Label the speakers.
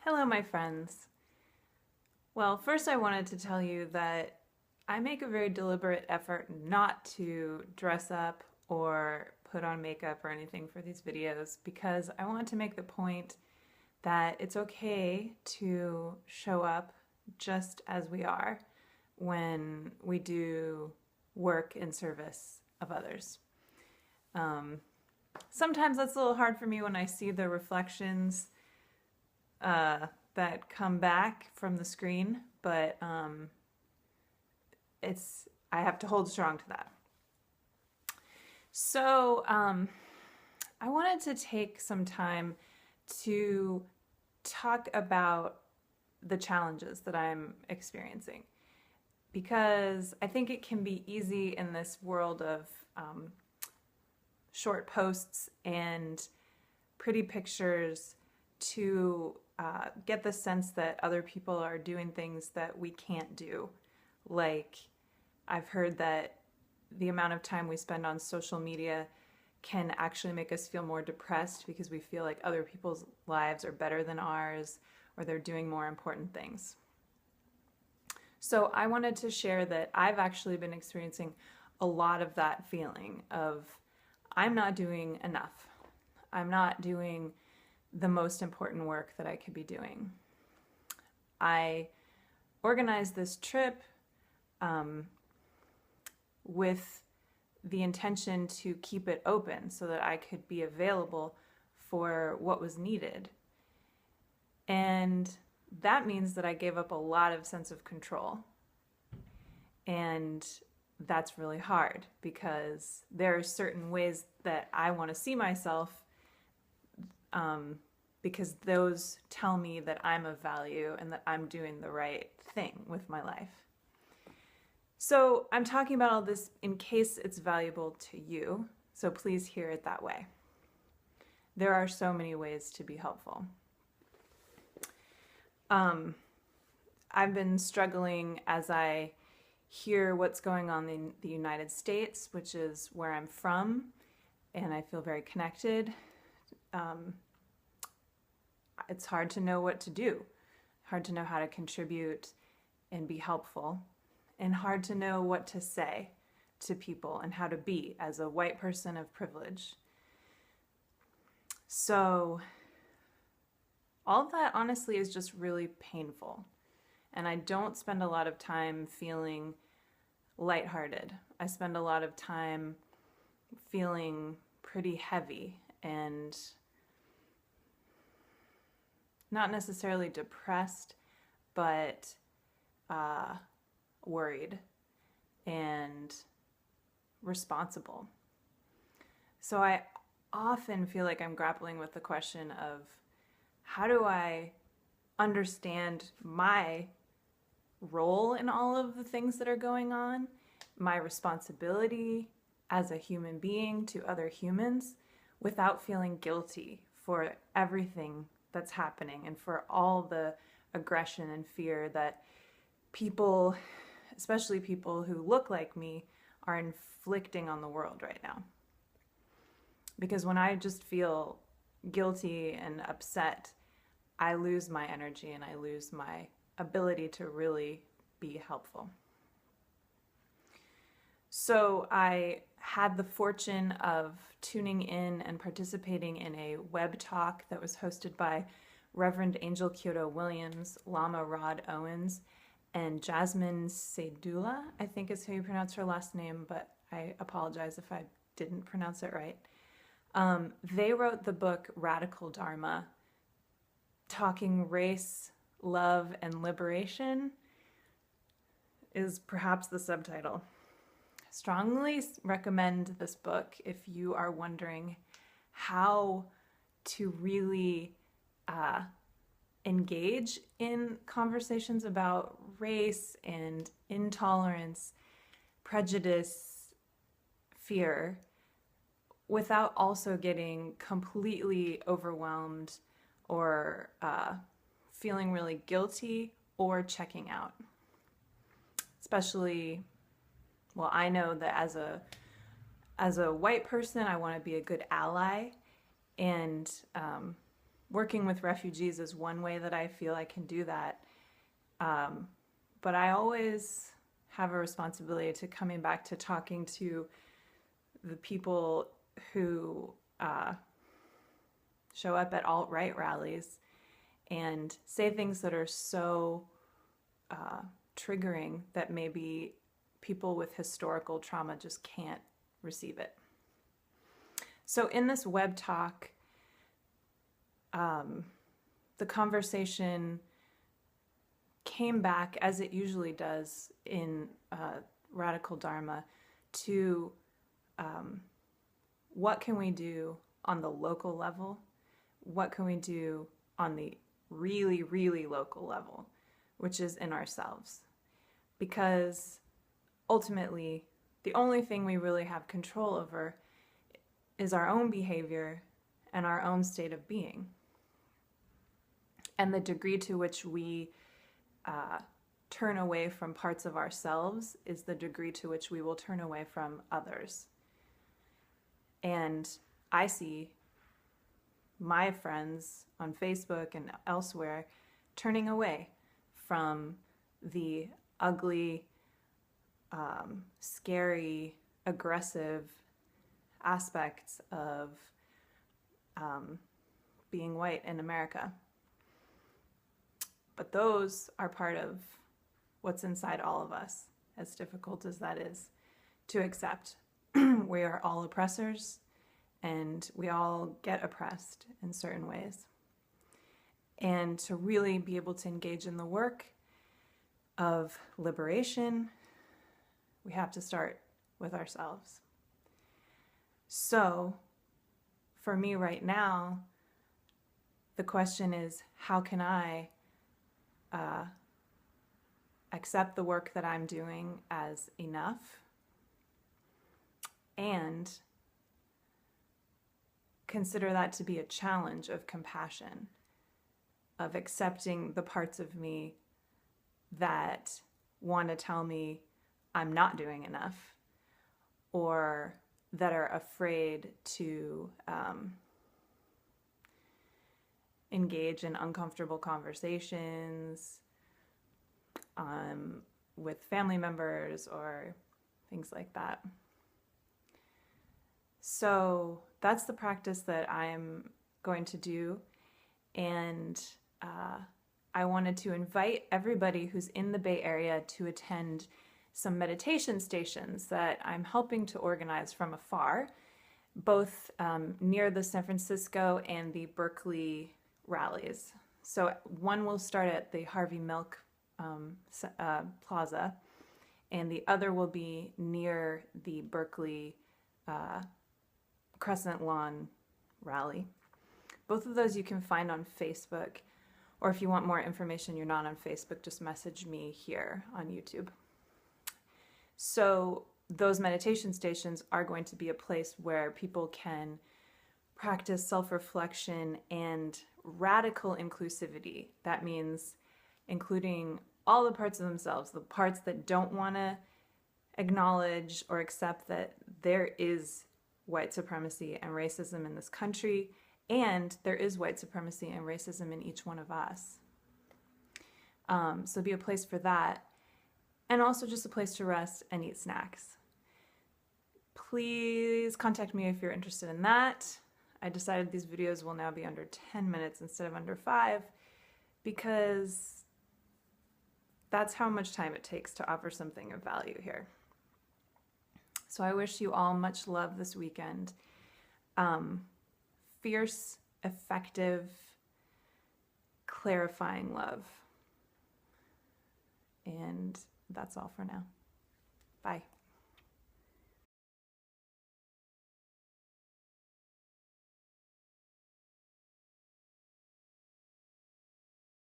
Speaker 1: Hello, my friends. Well, first I wanted to tell you that I make a very deliberate effort not to dress up or put on makeup or anything for these videos because I want to make the point that it's okay to show up just as we are when we do work in service of others. Sometimes that's a little hard for me when I see the reflections that come back from the screen, but I have to hold strong to that. So I wanted to take some time to talk about the challenges that I'm experiencing, because I think it can be easy in this world of short posts and pretty pictures to get the sense that other people are doing things that we can't do. Like, I've heard that the amount of time we spend on social media can actually make us feel more depressed because we feel like other people's lives are better than ours or they're doing more important things. So I wanted to share that I've actually been experiencing a lot of that feeling of I'm not doing enough. I'm not doing the most important work that I could be doing. I organized this trip with the intention to keep it open so that I could be available for what was needed. And that means that I gave up a lot of sense of control. And that's really hard because there are certain ways that I want to see myself because those tell me that I'm of value and that I'm doing the right thing with my life. So I'm talking about all this in case it's valuable to you, so please hear it that way. There are so many ways to be helpful. I've been struggling as I hear what's going on in the United States, which is where I'm from, and I feel very connected. It's hard to know what to do, hard to know how to contribute and be helpful, and hard to know what to say to people and how to be as a white person of privilege. So all of that honestly is just really painful. And I don't spend a lot of time feeling lighthearted. I spend a lot of time feeling pretty heavy and not necessarily depressed, but worried and responsible. So I often feel like I'm grappling with the question of how do I understand my role in all of the things that are going on, my responsibility as a human being to other humans, without feeling guilty for everything that's happening and for all the aggression and fear that people, especially people who look like me, are inflicting on the world right now. Because when I just feel guilty and upset, I lose my energy and I lose my ability to really be helpful. So I had the fortune of tuning in and participating in a web talk that was hosted by Reverend Angel Kyoto Williams, Lama Rod Owens, and Jasmine Seydula, I think is how you pronounce her last name, but I apologize if I didn't pronounce it right. They wrote the book Radical Dharma, talking race, love, and liberation is perhaps the subtitle. Strongly recommend this book if you are wondering how to really engage in conversations about race and intolerance, prejudice, fear, without also getting completely overwhelmed or feeling really guilty or checking out. Especially, well, I know that as a white person, I want to be a good ally, and working with refugees is one way that I feel I can do that. But I always have a responsibility to coming back to talking to the people who show up at alt-right rallies and say things that are so triggering that maybe people with historical trauma just can't receive it. So in this web talk, the conversation came back, as it usually does in radical Dharma, to what can we do on the local level? What can we do on the really, really local level, which is in ourselves? Because ultimately, the only thing we really have control over is our own behavior and our own state of being. And the degree to which we turn away from parts of ourselves is the degree to which we will turn away from others. And I see my friends on Facebook and elsewhere turning away from the ugly, scary, aggressive aspects of being white in America. But those are part of what's inside all of us, as difficult as that is to accept. We are all oppressors, and we all get oppressed in certain ways. And to really be able to engage in the work of liberation, we have to start with ourselves. So, for me right now, the question is, how can I accept the work that I'm doing as enough and consider that to be a challenge of compassion, of accepting the parts of me that want to tell me I'm not doing enough, or that are afraid to engage in uncomfortable conversations with family members or things like that. So that's the practice that I'm going to do, and I wanted to invite everybody who's in the Bay Area to attend some meditation stations that I'm helping to organize from afar, both near the San Francisco and the Berkeley rallies. So one will start at the Harvey Milk Plaza, and the other will be near the Berkeley Crescent Lawn rally. Both of those you can find on Facebook, or if you want more information, you're not on Facebook, just message me here on YouTube. So those meditation stations are going to be a place where people can practice self-reflection and radical inclusivity. That means including all the parts of themselves, the parts that don't want to acknowledge or accept that there is white supremacy and racism in this country, and there is white supremacy and racism in each one of us. So be a place for that, and also just a place to rest and eat snacks. Please contact me if you're interested in that. I decided these videos will now be under 10 minutes instead of under 5, because that's how much time it takes to offer something of value here. So I wish you all much love this weekend. Fierce, effective, clarifying love. And that's all for now. Bye.